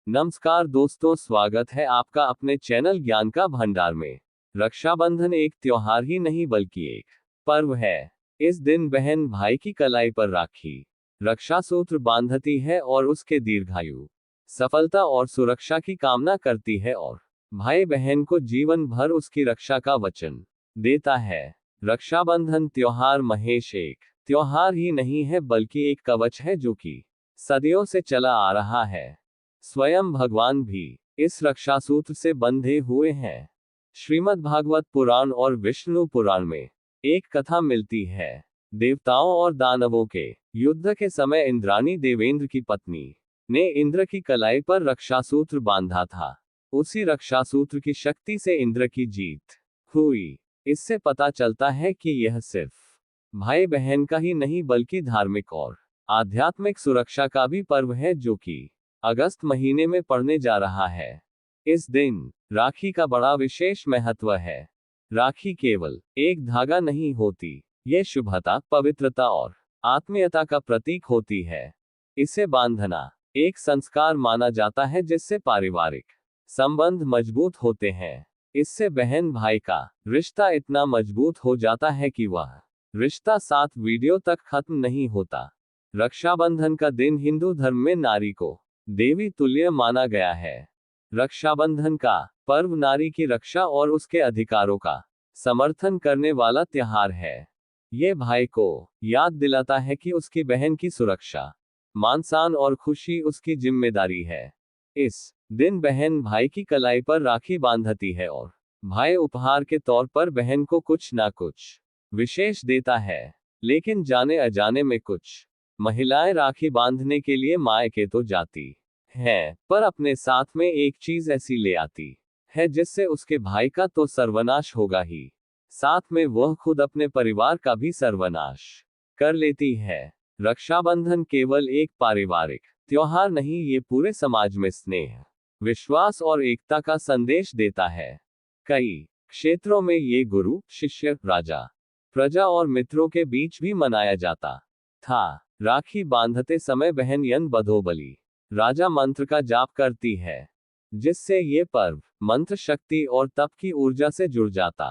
नमस्कार दोस्तों, स्वागत है आपका अपने चैनल ज्ञान का भंडार में। रक्षाबंधन एक त्योहार ही नहीं बल्कि एक पर्व है। इस दिन बहन भाई की कलाई पर राखी रक्षा सूत्र बांधती है और उसके दीर्घायु, सफलता और सुरक्षा की कामना करती है और भाई बहन को जीवन भर उसकी रक्षा का वचन देता है। रक्षाबंधन त्योहार महेश एक त्योहार ही नहीं है बल्कि एक कवच है जो कि सदियों से चला आ रहा है। स्वयं भगवान भी इस रक्षा सूत्र से बंधे हुए हैं। श्रीमद् भागवत पुराण और विष्णु पुराण में एक कथा मिलती है। देवताओं और दानवों के युद्ध के समय इंद्राणी देवेंद्र की पत्नी ने इंद्र की कलाई पर रक्षा सूत्र बांधा था। उसी रक्षा सूत्र की शक्ति से इंद्र की जीत हुई। इससे पता चलता है कि यह सिर्फ भाई बहन का ही नहीं बल्कि धार्मिक और आध्यात्मिक सुरक्षा का भी पर्व है जो कि अगस्त महीने में पड़ने जा रहा है। इस दिन राखी का बड़ा विशेष महत्व है। राखी केवल एक धागा नहीं होती, ये शुभता, पवित्रता और आत्मीयता का प्रतीक होती है। इसे बांधना एक संस्कार माना जाता है जिससे पारिवारिक संबंध मजबूत होते हैं। इससे बहन भाई का रिश्ता इतना मजबूत हो जाता है कि वह रिश्ता 7 वीडियो तक खत्म नहीं होता। रक्षाबंधन का दिन हिंदू धर्म में नारी को देवी तुल्य माना गया है। रक्षाबंधन का पर्व नारी की रक्षा और उसके अधिकारों का समर्थन करने वाला त्योहार है। ये भाई को याद दिलाता है कि उसकी बहन की सुरक्षा, मान सम्मान और खुशी उसकी जिम्मेदारी है। इस दिन बहन भाई की कलाई पर राखी बांधती है और भाई उपहार के तौर पर बहन को कुछ ना कुछ विशेष देता है। लेकिन जाने अजाने में कुछ महिलाएं राखी बांधने के लिए मायके तो जाती हैं, पर अपने साथ में एक चीज ऐसी ले आती है जिससे उसके भाई का तो सर्वनाश होगा ही, साथ में वह खुद अपने परिवार का भी सर्वनाश कर लेती है। रक्षाबंधन केवल एक पारिवारिक त्योहार नहीं, ये पूरे समाज में स्नेह, विश्वास और एकता का संदेश देता है। कई क्षेत्रों में ये गुरु शिष्य, राजा प्रजा और मित्रों के बीच भी मनाया जाता था। राखी बांधते समय बहन यन बधोबली राजा मंत्र का जाप करती है, जिससे ये पर्व मंत्र शक्ति और तप की ऊर्जा से जुड़ जाता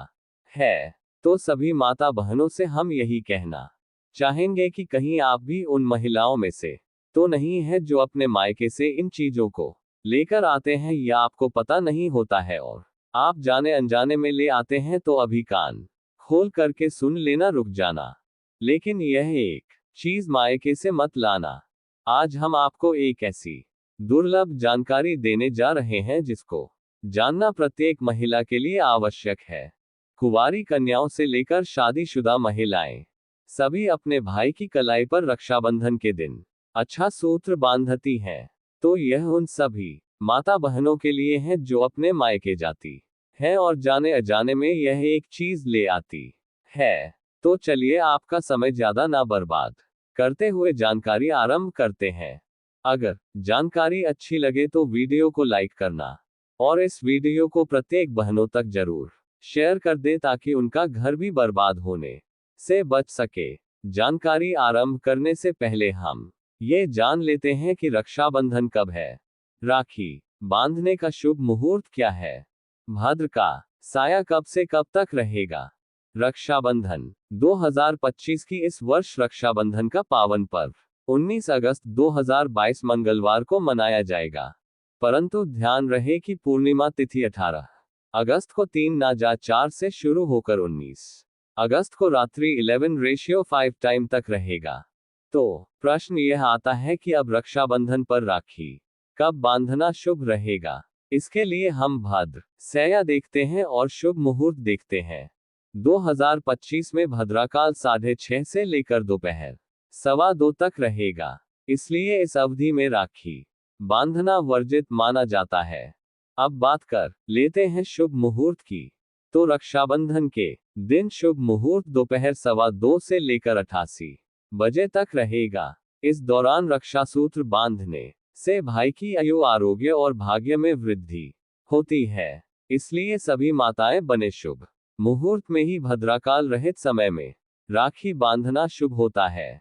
है। तो सभी माता बहनों से हम यही कहना चाहेंगे कि कहीं आप भी उन महिलाओं में से तो नहीं है जो अपने मायके से इन चीजों को लेकर आते हैं या आपको पता नहीं होता है और आप जाने अनजाने में ले आते हैं, तो अभी कान खोल करके सुन लेना, रुक जाना। लेकिन यह एक चीज मायके से मत लाना। आज हम आपको एक ऐसी दुर्लभ जानकारी देने जा रहे हैं जिसको जानना प्रत्येक महिला के लिए आवश्यक है। कुंवारी कन्याओं से लेकर शादीशुदा महिलाएं सभी अपने भाई की कलाई पर रक्षाबंधन के दिन अच्छा सूत्र बांधती हैं। तो यह उन सभी माता बहनों के लिए है जो अपने मायके जाती हैं और जाने अजाने में यह एक चीज ले आती है। तो चलिए आपका समय ज्यादा ना बर्बाद करते हुए जानकारी आरंभ करते हैं। अगर जानकारी अच्छी लगे तो वीडियो को लाइक करना और इस वीडियो को प्रत्येक बहनों तक जरूर शेयर कर दें ताकि उनका घर भी बर्बाद होने से बच सके। जानकारी आरंभ करने से पहले हम ये जान लेते हैं कि रक्षाबंधन कब है। राखी बांधने का शुभ मुहूर्त क्या है? भाद्र का साया कब से कब तक रहेगा? रक्षाबंधन 2025 की इस वर्ष रक्षाबंधन का पावन पर्व 19 अगस्त 2022 मंगलवार को मनाया जाएगा। परंतु ध्यान रहे कि पूर्णिमा तिथि 18 अगस्त को 3 ना जा 4 से शुरू होकर 19 अगस्त को रात्रि 11:5 टाइम तक रहेगा। तो प्रश्न यह आता है कि अब रक्षाबंधन पर राखी कब बांधना शुभ रहेगा? इसके लिए हम भाद्र सया देखते हैं और शुभ मुहूर्त देखते हैं। 2025 में भद्राकाल 6:30 से लेकर दोपहर 1:15 तक रहेगा, इसलिए इस अवधि में राखी बांधना वर्जित माना जाता है। अब बात कर लेते हैं शुभ मुहूर्त की। तो रक्षाबंधन के दिन शुभ मुहूर्त दोपहर 2:15 से लेकर 88 बजे तक रहेगा। इस दौरान रक्षा सूत्र बांधने से भाई की आयु, आरोग्य और भाग्य में वृद्धि होती है, इसलिए सभी माताएं बने शुभ मुहूर्त में ही भद्राकाल रहित समय में राखी बांधना शुभ होता है।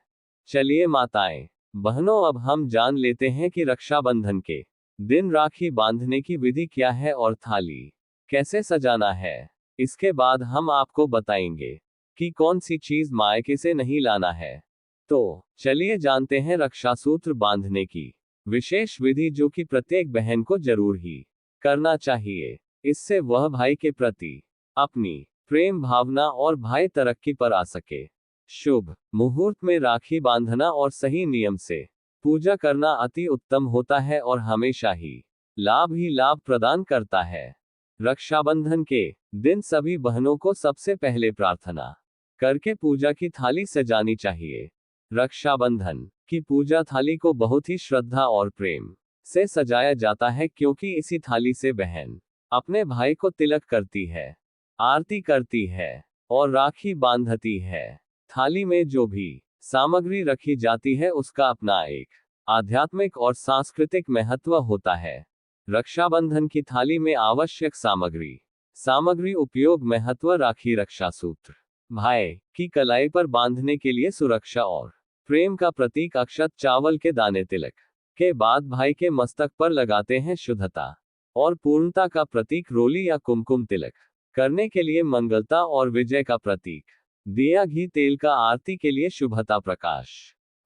चलिए माताएं बहनों, अब हम जान लेते हैं कि रक्षाबंधन के दिन राखी बांधने की विधि क्या है और थाली कैसे सजाना है, इसके बाद हम आपको बताएंगे कि कौन सी चीज मायके से नहीं लाना है। तो चलिए जानते हैं रक्षा सूत्र बांधने की विशेष विधि, जो कि प्रत्येक बहन को जरूर ही करना चाहिए। इससे वह भाई के प्रति अपनी प्रेम भावना और भाई तरक्की पर आ सके। शुभ मुहूर्त में राखी बांधना और सही नियम से पूजा करना अति उत्तम होता है और हमेशा ही लाभ प्रदान करता है। रक्षाबंधन के दिन सभी बहनों को सबसे पहले प्रार्थना करके पूजा की थाली सजानी चाहिए। रक्षाबंधन की पूजा थाली को बहुत ही श्रद्धा और प्रेम से सजाया जाता है, क्योंकि इसी थाली से बहन अपने भाई को तिलक करती है, आरती करती है और राखी बांधती है। थाली में जो भी सामग्री रखी जाती है उसका अपना एक आध्यात्मिक और सांस्कृतिक महत्व होता है। रक्षाबंधन की थाली में आवश्यक सामग्री उपयोग महत्व राखी रक्षा सूत्र भाई की कलाई पर बांधने के लिए सुरक्षा और प्रेम का प्रतीक अक्षत चावल के दाने तिलक के बाद भाई के मस्तक पर लगाते हैं। शुद्धता और पूर्णता का प्रतीक रोली या कुमकुम तिलक करने के लिए मंगलता और विजय का प्रतीक दिया घी तेल का आरती के लिए शुभता प्रकाश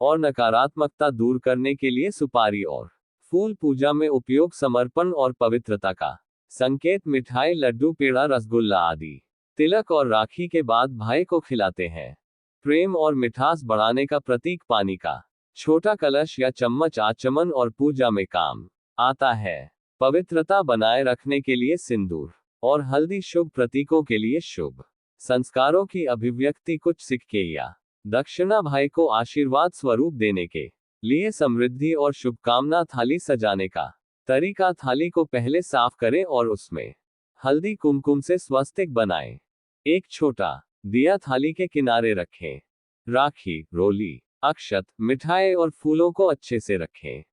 और नकारात्मकता दूर करने के लिए सुपारी और फूल पूजा में उपयोग समर्पण और पवित्रता का संकेत मिठाई लड्डू पेड़ा रसगुल्ला आदि तिलक और राखी के बाद भाई को खिलाते हैं। प्रेम और मिठास बढ़ाने का प्रतीक पानी का छोटा कलश या चम्मच आचमन और पूजा में काम आता है। पवित्रता बनाए रखने के लिए सिंदूर और हल्दी शुभ प्रतीकों के लिए शुभ संस्कारों की अभिव्यक्ति कुछ सिक्के या दक्षिणा भाई को आशीर्वाद स्वरूप देने के लिए समृद्धि और शुभकामना। थाली सजाने का तरीका थाली को पहले साफ करें और उसमें हल्दी कुमकुम से स्वस्तिक बनाएं। एक छोटा दिया थाली के किनारे रखें। राखी रोली अक्षत मिठाई और फूलों को अच्छे से रखें।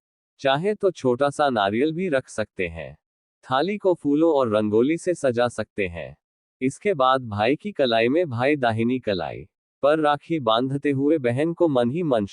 चाहे तो छोटा सा नारियल भी रख सकते हैं। थाली को फूलों और रंगोली से सजा सकते हैं। इसके बाद भाई की कलाई में भाई दाहिनी कलाई पर राखी बांधते हुए बहन को मन ही मन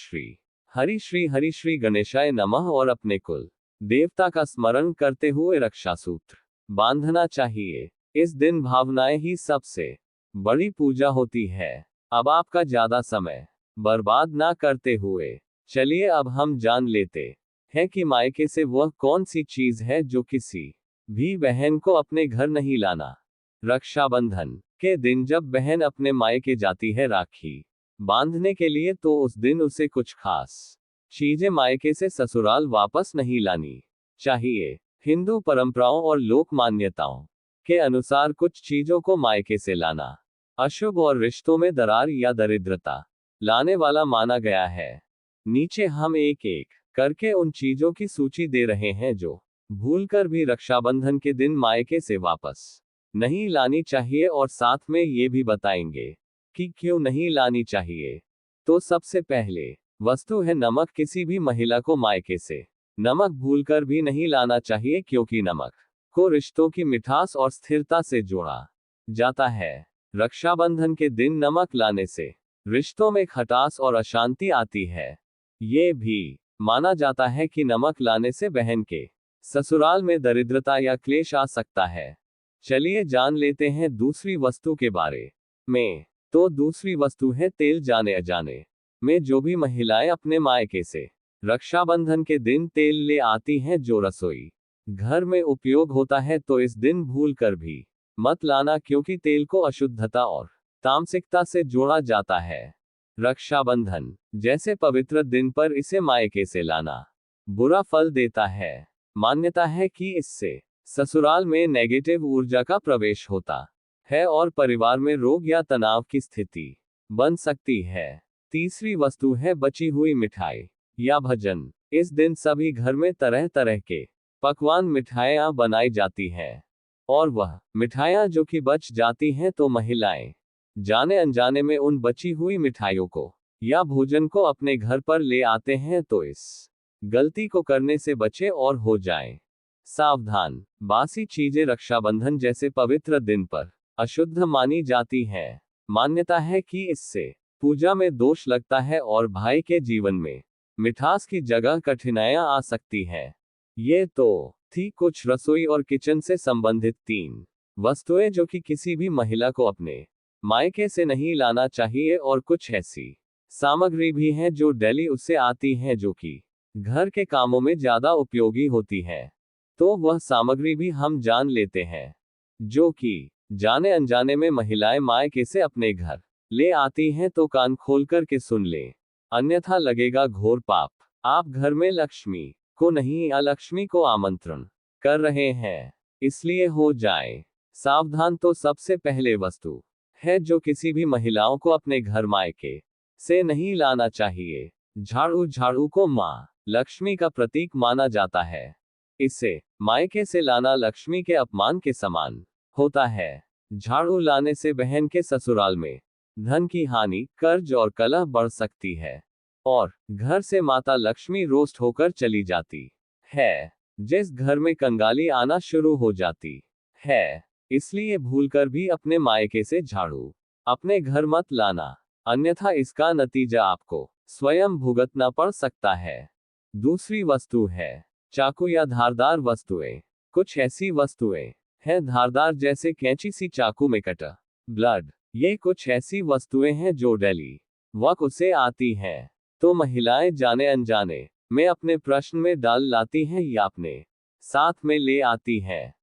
हरि श्री गणेशाय नमः और अपने कुल देवता का स्मरण करते हुए रक्षा सूत्र बांधना चाहिए। इस दिन भावनाएं ही सबसे बड़ी पूजा होती है। अब आपका ज्यादा समय बर्बाद ना करते हुए चलिए अब हम जान लेते हैं कि मायके से वह कौन सी चीज है जो किसी भी बहन को अपने घर नहीं लाना। रक्षाबंधन के दिन जब बहन अपने मायके जाती है राखी बांधने के लिए, तो उस दिन उसे कुछ खास चीजें मायके से ससुराल वापस नहीं लानी चाहिए। हिंदू परंपराओं और लोक मान्यताओं के अनुसार कुछ चीजों को मायके से लाना अशुभ और रिश्तों में दरार या दरिद्रता लाने वाला माना गया है। नीचे हम एक एक करके उन चीजों की सूची दे रहे हैं जो भूलकर भी रक्षाबंधन के दिन मायके से वापस नहीं लानी चाहिए, और साथ में ये भी बताएंगे कि क्यों नहीं लानी चाहिए। तो सबसे पहले वस्तु है नमक। किसी भी महिला को मायके से नमक भूलकर भी नहीं लाना चाहिए, क्योंकि नमक को रिश्तों की मिठास और स्थिरता से जोड़ा जाता है। रक्षाबंधन के दिन नमक लाने से रिश्तों में खटास और अशांति आती है। ये भी माना जाता है कि नमक लाने से बहन के ससुराल में दरिद्रता या क्लेश आ सकता है। चलिए जान लेते हैं दूसरी वस्तु के बारे में। तो दूसरी वस्तु है तेल। जाने अजाने में जो भी महिलाएं अपने मायके से रक्षाबंधन के दिन तेल ले आती हैं जो रसोई घर में उपयोग होता है, तो इस दिन भूल कर भी मत लाना, क्योंकि तेल को अशुद्धता और तामसिकता से जोड़ा जाता है। रक्षाबंधन जैसे पवित्र दिन पर इसे मायके से लाना बुरा फल देता है। मान्यता है कि इससे ससुराल में नेगेटिव ऊर्जा का प्रवेश होता है और परिवार में रोग या तनाव की स्थिति बन सकती है। तीसरी वस्तु है बची हुई मिठाई या भजन। इस दिन सभी घर में तरह तरह के पकवान मिठाइयाँ बनाई जाती हैं, और वह मिठाइयाँ जो कि बच जाती हैं, तो महिलाएं जाने अनजाने में उन बची हुई मिठाइयों को या भोजन को अपने घर पर ले आते हैं। तो इस गलती को करने से बचे और हो जाएं सावधान। बासी चीजें रक्षाबंधन जैसे पवित्र दिन पर अशुद्ध मानी जाती हैं। मान्यता है कि इससे पूजा में दोष लगता है और भाई के जीवन में मिठास की जगह कठिनाइयां आ सकती हैं। ये तो थी कुछ रसोई और किचन से संबंधित 3 वस्तुएं जो कि किसी भी महिला को अपने मायके से नहीं लाना चाहिए, और कुछ ऐसी सामग्री भी हैं जो डेली उससे आती हैं जो कि घर के कामों में ज्यादा उपयोगी होती है। तो वह सामग्री भी हम जान लेते हैं, जो कि जाने अनजाने में महिलाएं मायके से अपने घर ले आती हैं। तो कान खोल कर के सुन लें, अन्यथा लगेगा घोर पाप। आप घर में लक्ष्मी को नहीं, अलक्ष्मी को आमंत्रण कर रहे हैं, इसलिए हो जाए सावधान। तो सबसे पहले वस्तु है जो किसी भी महिलाओं को अपने घर मायके से नहीं लाना चाहिए, झाड़ू। झाड़ू को मां लक्ष्मी का प्रतीक माना जाता है। इसे मायके से लाना लक्ष्मी के अपमान के समान होता है। झाड़ू लाने से बहन के ससुराल में धन की हानि, कर्ज और कलह बढ़ सकती है, और घर से माता लक्ष्मी रोस्ट होकर चली जाती है। जिस घर में कंगाली आना शुरू हो जाती है, इसलिए भूलकर भी अपने मायके से झाड़ू अपने घर मत लाना, अन्यथा इसका नतीजा आपको स्वयं भुगतना पड़ सकता है। दूसरी वस्तु है चाकू या धारदार वस्तुएं। कुछ ऐसी वस्तुएं हैं धारदार, जैसे कैंची सी, चाकू में कटा ब्लड। ये कुछ ऐसी वस्तुएं हैं जो डेली वक्त उसे आती हैं। तो महिलाएं जाने अनजाने में अपने प्रश्न में डाल लाती हैं या अपने साथ में ले आती हैं।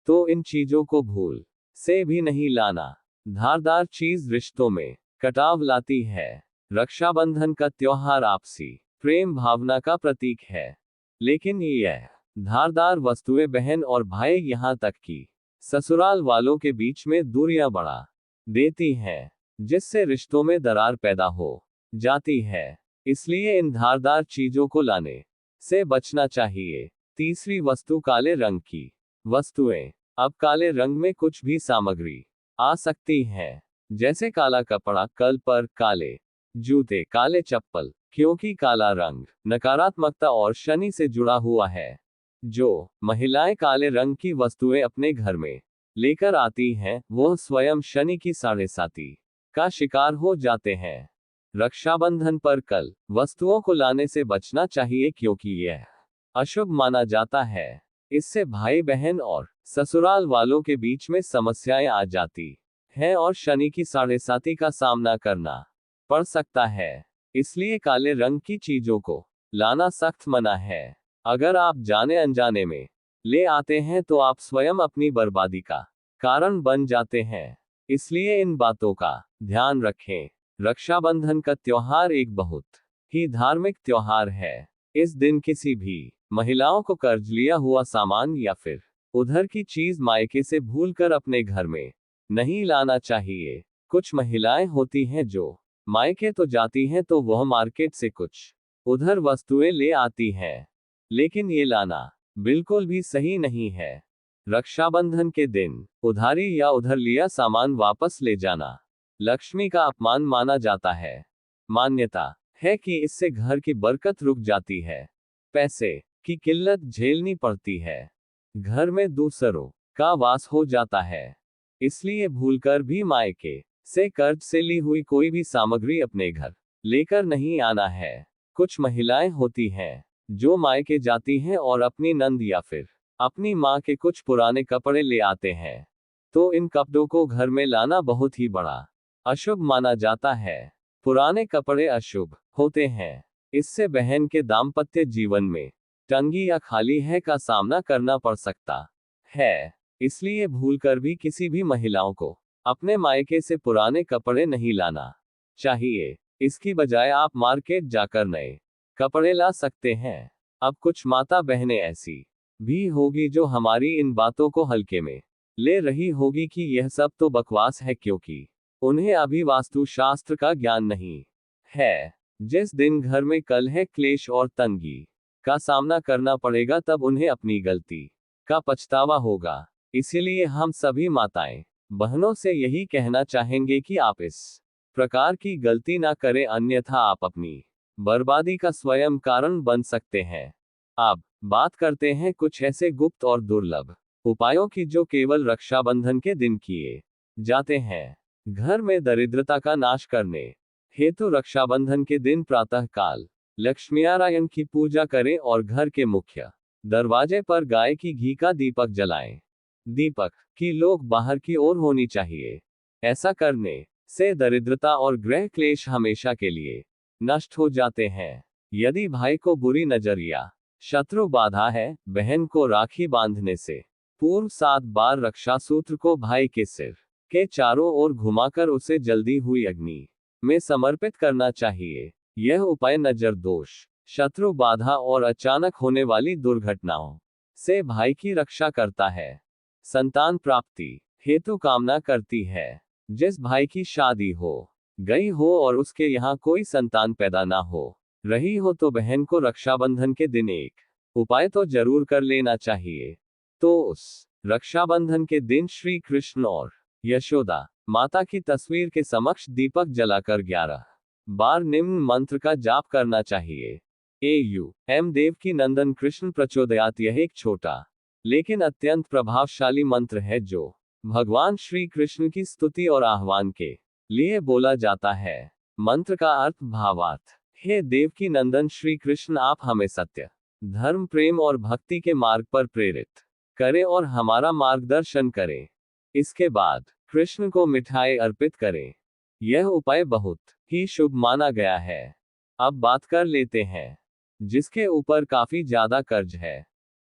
तो इन चीजों को भूल से भी नहीं लाना। धारदार चीज रिश्तों में कटाव लाती है। रक्षाबंधन का त्योहार आपसी प्रेम भावना का प्रतीक है, लेकिन यह धारदार वस्तुएं बहन और भाई, यहां तक कि ससुराल वालों के बीच में दूरियां बढ़ा देती हैं, जिससे रिश्तों में दरार पैदा हो जाती है। इसलिए इन धारदार चीजों को लाने से बचना चाहिए। तीसरी वस्तु काले रंग की वस्तुएं। अब काले रंग में कुछ भी सामग्री आ सकती है, जैसे काला कपड़ा, कल पर काले जूते, काले चप्पल, क्योंकि काला रंग नकारात्मकता और शनि से जुड़ा हुआ है। जो महिलाएं काले रंग की वस्तुएं अपने घर में लेकर आती हैं, वह स्वयं शनि की साढ़ेसाती का शिकार हो जाते हैं। रक्षाबंधन पर कल वस्तुओं को लाने से बचना चाहिए, क्योंकि यह अशुभ माना जाता है। इससे भाई बहन और ससुराल वालों के बीच में समस्याएं आ जाती हैं और शनि की साढ़ेसाती का सामना करना पड़ सकता है। इसलिए काले रंग की चीजों को लाना सख्त मना है। अगर आप जाने अनजाने में ले आते हैं तो आप स्वयं अपनी बर्बादी का कारण बन जाते हैं। इसलिए इन बातों का ध्यान रखें। रक्षाबंधन का त्योहार एक बहुत ही धार्मिक त्योहार है। इस दिन किसी भी महिलाओं को कर्ज लिया हुआ सामान या फिर उधर की चीज मायके से भूलकर अपने घर में नहीं लाना चाहिए। कुछ महिलाएं होती हैं जो मायके तो जाती हैं तो वह मार्केट से कुछ उधर वस्तुएं ले आती हैं, लेकिन ये लाना बिल्कुल भी सही नहीं है। रक्षाबंधन के दिन उधारी या उधर लिया सामान वापस ले जाना लक्ष्मी का अपमान माना जाता है। मान्यता है कि इससे घर की बरकत रुक जाती है, पैसे की किल्लत झेलनी पड़ती है, घर में दूसरों का वास हो जाता है। इसलिए भूलकर भी मायके से कर्ज से ली हुई कोई भी सामग्री अपने घर लेकर नहीं आना है। कुछ महिलाएं होती हैं जो मायके जाती हैं और अपनी नंद या फिर अपनी मां के कुछ पुराने कपड़े ले आते हैं, तो इन कपड़ों को घर में लाना बहुत ही बड़ा अशुभ माना जाता है। पुराने कपड़े अशुभ होते हैं। इससे बहन के दाम्पत्य जीवन में तंगी या खाली है का सामना करना पड़ सकता है। इसलिए भूलकर भी किसी भी महिलाओं को अपने मायके से पुराने कपड़े नहीं लाना चाहिए। इसकी बजाय आप मार्केट जाकर नए कपड़े ला सकते हैं। अब कुछ माता बहनें ऐसी भी होगी जो हमारी इन बातों को हल्के में ले रही होगी कि यह सब तो बकवास है, क्योंकि उन्हें अभी वास्तुशास्त्र का ज्ञान नहीं है। जिस दिन घर में कलह, क्लेश और तंगी का सामना करना पड़ेगा, तब उन्हें अपनी गलती का पछतावा होगा। इसीलिए हम सभी माताएं बहनों से यही कहना चाहेंगे कि आप इस प्रकार की गलती ना करें, अन्यथा आप अपनी बर्बादी का स्वयं कारण बन सकते हैं। अब बात करते हैं कुछ ऐसे गुप्त और दुर्लभ उपायों की जो केवल रक्षाबंधन के दिन किए जाते हैं। घर में दरिद्रता का नाश करने हेतु रक्षाबंधन के दिन प्रातः काल लक्ष्मीनारायण की पूजा करें और घर के मुख्य दरवाजे पर गाय की घी का दीपक जलाएं। दीपक की लोग बाहर की ओर होनी चाहिए। ऐसा करने से दरिद्रता और ग्रह क्लेश हमेशा के लिए नष्ट हो जाते हैं। यदि भाई को बुरी नजर या शत्रु बाधा है, बहन को राखी बांधने से पूर्व 7 बार रक्षा सूत्र को भाई के सिर के चारों ओर घुमाकर उसे जल्दी हुई अग्नि में समर्पित करना चाहिए। यह उपाय नजर दोष, शत्रु बाधा और अचानक होने वाली दुर्घटनाओं से भाई की रक्षा करता है। संतान प्राप्ति हेतु कामना करती है। जिस भाई की शादी हो गई हो और उसके यहाँ कोई संतान पैदा ना हो रही हो तो बहन को रक्षाबंधन के दिन एक उपाय तो जरूर कर लेना चाहिए। तो उस रक्षाबंधन के दिन श्री कृष्ण और यशोदा माता की तस्वीर के समक्ष दीपक जलाकर 11 बार निम्न मंत्र का जाप करना चाहिए। AUM देवकी नंदन कृष्ण प्रचोदयात। यह एक छोटा लेकिन अत्यंत प्रभावशाली मंत्र है जो भगवान श्री कृष्ण की स्तुति और आह्वान के लिए बोला जाता है। मंत्र का अर्थ भावार्थ। हे देवकी नंदन श्री कृष्ण, आप हमें सत्य, धर्म, प्रेम और भक्ति के मार्ग पर प्रेरित करें और हमारा मार्गदर्शन करें। इसके बाद कृष्ण को मिठाई अर्पित करें। यह उपाय बहुत ही शुभ माना गया है। अब बात कर लेते हैं जिसके ऊपर काफी ज्यादा कर्ज है।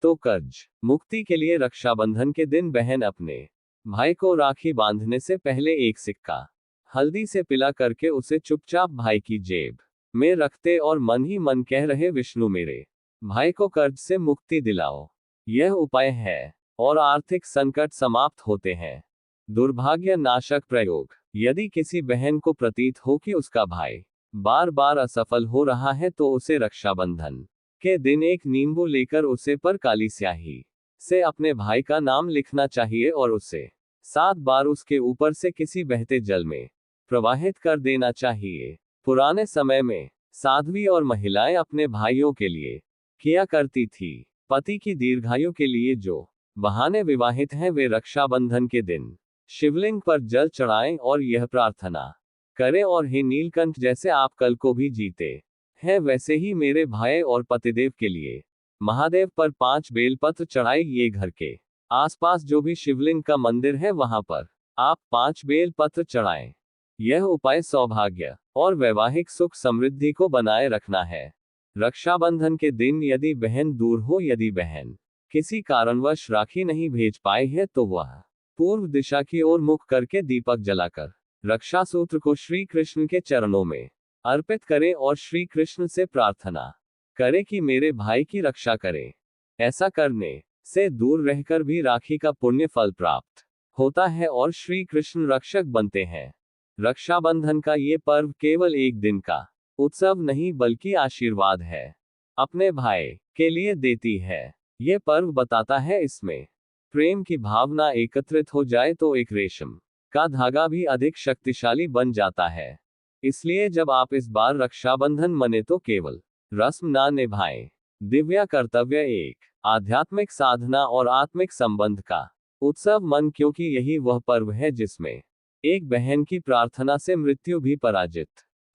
तो कर्ज मुक्ति के लिए रक्षाबंधन के दिन बहन अपने भाई को राखी बांधने से पहले एक सिक्का हल्दी से पिला करके उसे चुपचाप भाई की जेब में रखते और मन ही मन कह रहे, विष्णु मेरे भाई को कर्ज से मुक्ति दिलाओ। यह उपाय है और आर्थिक संकट समाप्त होते हैं। दुर्भाग्य नाशक प्रयोग। यदि किसी बहन को प्रतीत हो कि उसका भाई बार बार असफल हो रहा है तो उसे रक्षाबंधन के दिन एक नींबू लेकर उसे पर काली स्याही से अपने भाई का नाम लिखना चाहिए और उसे 7 बार उसके ऊपर से किसी बहते जल में प्रवाहित कर देना चाहिए। पुराने समय में साध्वी और महिलाएं अपने भाइयों के लिए किया करती थी। पति की दीर्घायु के लिए जो बहाने विवाहित हैं वे रक्षाबंधन के दिन शिवलिंग पर जल चढ़ाएं और यह प्रार्थना करें, और हे नीलकंठ, जैसे आप कल को भी जीते हैं वैसे ही मेरे भाई और पतिदेव के लिए महादेव पर 5 बेलपत्र चढ़ाइए। घर के आसपास जो भी शिवलिंग का मंदिर है वहां पर आप 5 बेलपत्र चढ़ाएं। यह उपाय सौभाग्य और वैवाहिक सुख समृद्धि को बनाए रखना है। रक्षाबंधन के दिन यदि बहन दूर हो, यदि बहन किसी कारणवश राखी नहीं भेज पाई है तो वह पूर्व दिशा की ओर मुख करके दीपक जलाकर रक्षा सूत्र को श्री कृष्ण के चरणों में अर्पित करें और श्री कृष्ण से प्रार्थना करें कि मेरे भाई की रक्षा करें। ऐसा करने से दूर रहकर भी राखी का पुण्य फल प्राप्त होता है और श्री कृष्ण रक्षक बनते हैं। रक्षाबंधन का ये पर्व केवल एक दिन का उत्सव नहीं बल्कि आशीर्वाद है अपने भाई के लिए देती है। ये पर्व बताता है इसमें प्रेम की भावना एकत्रित हो जाए तो एक रेशम का धागा भी अधिक शक्तिशाली बन जाता है। इसलिए जब आप इस बार रक्षाबंधन मने तो केवल रस्म ना निभाएं, दिव्य कर्तव्य, एक आध्यात्मिक साधना और आत्मिक संबंध का उत्सव मन, क्योंकि यही वह पर्व है जिसमें एक बहन की प्रार्थना से मृत्यु भी पराजित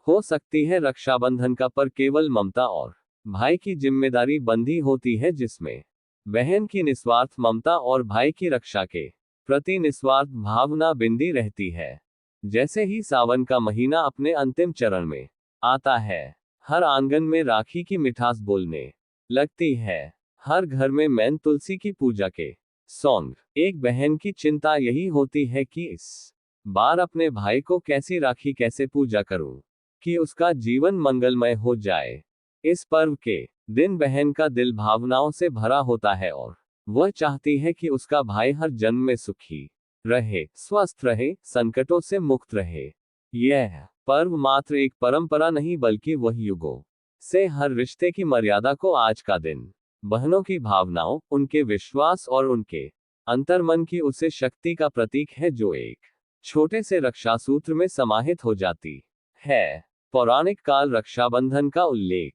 हो सकती है। रक्षाबंधन का पर्व केवल ममता और भाई की जिम्मेदारी बंधी होती है, जिसमें बहन की निस्वार्थ ममता और भाई की रक्षा के प्रति निस्वार्थ भावना बिंदी रहती है। जैसे ही सावन का महीना अपने अंतिम चरण में आता है, हर आंगन में राखी की मिठास बोलने लगती है। हर घर में मैन तुलसी की पूजा के सॉन्ग। एक बहन की चिंता यही होती है कि इस बार अपने भाई को कैसी राखी, कैसे पूजा करूं कि उसका जीवन मंगलमय हो जाए। इस पर्व के दिन बहन का दिल भावनाओं से भरा होता है और वह चाहती है कि उसका भाई हर जन्म में सुखी रहे, स्वस्थ रहे, संकटों से मुक्त रहे। यह पर्व मात्र एक परंपरा नहीं बल्कि वह युगों से हर रिश्ते की मर्यादा को आज का दिन बहनों की भावनाओं, उनके विश्वास और उनके अंतर्मन की उसे शक्ति का प्रतीक है जो एक छोटे से रक्षा सूत्र में समाहित हो जाती है। पौराणिक काल रक्षाबंधन का उल्लेख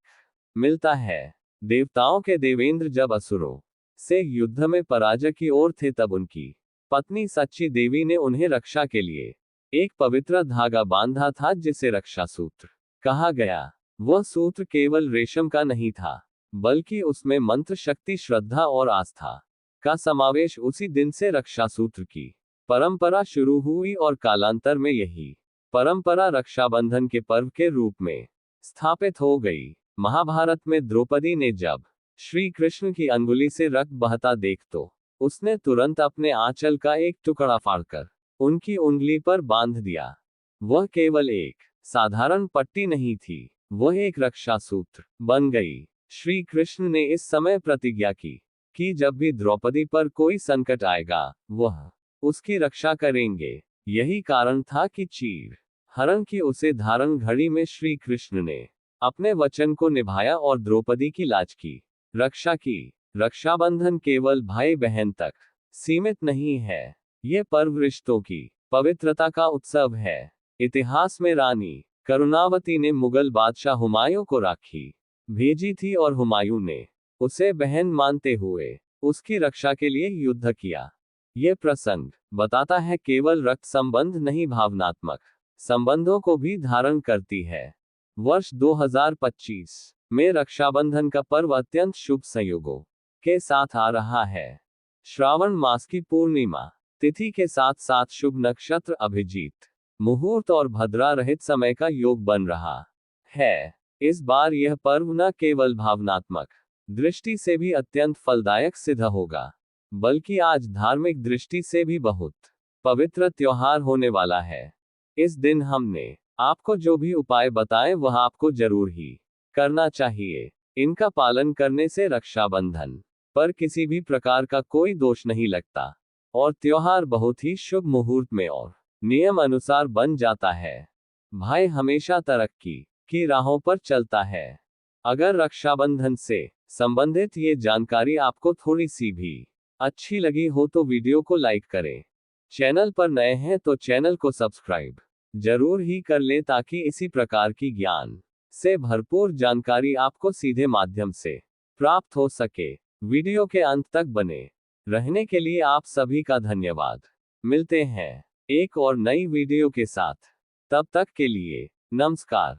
मिलता है। देवताओं के देवेंद्र जब असुरों से युद्ध में पराजय की ओर थे तब उनकी पत्नी सच्ची देवी ने उन्हें रक्षा के लिए एक पवित्र धागा बांधा था जिसे रक्षा सूत्र कहा गया। वह सूत्र केवल रेशम का नहीं था, बल्कि उसमें मंत्र शक्ति, श्रद्धा और आस्था का समावेश। उसी दिन से रक्षा सूत्र की परंपरा शुरू हुई और कालांतर में यही परंपरा रक्षाबंधन के पर्व के रूप में स्थापित हो गई। महाभारत में द्रौपदी ने जब श्री कृष्ण की अंगुली से रक्त बहता देख तो उसने तुरंत अपने आंचल का एक टुकड़ा फाड़कर उनकी उंगली पर बांध दिया। वह केवल एक साधारण पट्टी नहीं थी, वह एक रक्षा सूत्र बन गई। श्री कृष्ण ने इस समय प्रतिज्ञा की कि जब भी द्रौपदी पर कोई संकट आएगा, वह उसकी रक्षा करेंगे। यही कारण था कि चीर हरण की उसे धारण घड़ी में श्री कृष्ण ने अपने वचन को निभाया और द्रौपदी की लाज की रक्षा की। रक्षाबंधन केवल भाई बहन तक सीमित नहीं है, ये पर्व रिश्तों की पवित्रता का उत्सव है। इतिहास में रानी करुणावती ने मुगल बादशाह हुमायूं को राखी भेजी थी और हुमायूं ने उसे बहन मानते हुए उसकी रक्षा के लिए युद्ध किया। ये प्रसंग बताता है केवल रक्त संबंध नहीं, भावनात्मक संबंधों को भी धारण करती है। वर्ष 2025 में रक्षाबंधन का पर्व अत्यंत शुभ संयोगों के साथ आ रहा है। श्रावण मास की पूर्णिमा तिथि के साथ साथ शुभ नक्षत्र, अभिजीत मुहूर्त और भद्रा रहित समय का योग बन रहा है। इस बार यह पर्व न केवल भावनात्मक दृष्टि से भी अत्यंत फलदायक सिद्ध होगा, बल्कि आज धार्मिक दृष्टि से भी बहुत पवित्र त्योहार होने वाला है। इस दिन हमने आपको जो भी उपाय बताए वह आपको जरूर ही करना चाहिए। इनका पालन करने से रक्षाबंधन पर किसी भी प्रकार का कोई दोष नहीं लगता और त्योहार बहुत ही शुभ मुहूर्त में और नियम अनुसार बन जाता है। भाई हमेशा तरक्की की राहों पर चलता है। अगर रक्षाबंधन से संबंधित ये जानकारी आपको थोड़ी सी भी अच्छी लगी हो तो वीडियो को लाइक करें। चैनल पर नए हैं तो चैनल को सब्सक्राइब जरूर ही कर लें ताकि इसी प्रकार की ज्ञान से भरपूर जानकारी आपको सीधे माध्यम से प्राप्त हो सके। वीडियो के अंत तक बने रहने के लिए आप सभी का धन्यवाद। मिलते हैं एक और नई वीडियो के साथ, तब तक के लिए नमस्कार।